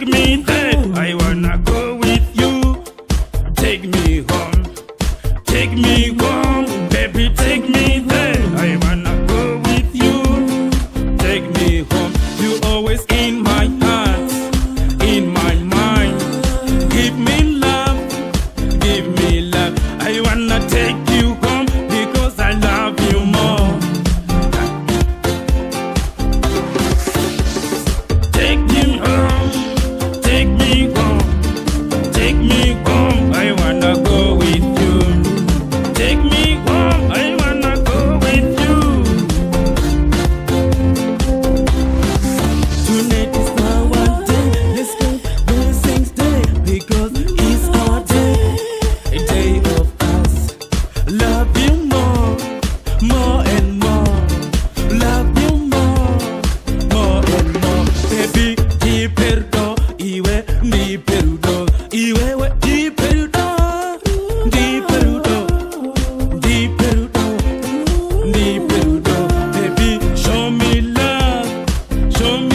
take me there. I wanna go with you. Take me home. Take me home. Baby, take me there. I wanna go with you. Take me home. You always in my heart, in my mind. Give me love. Give me love. I wanna take you home because I love you more. Take me home. Take me home. Take me home. I wanna go with you. Take me home. I wanna go with you. Tonight is our day. Let's go blessings day because it's our day, a day of us. Love you more, more and more. Love you more, more and more. Baby, di perdo, iwe di perdo, iwe we di perdo, di perdo, di perdo, di perdo. Baby, show me love, show me.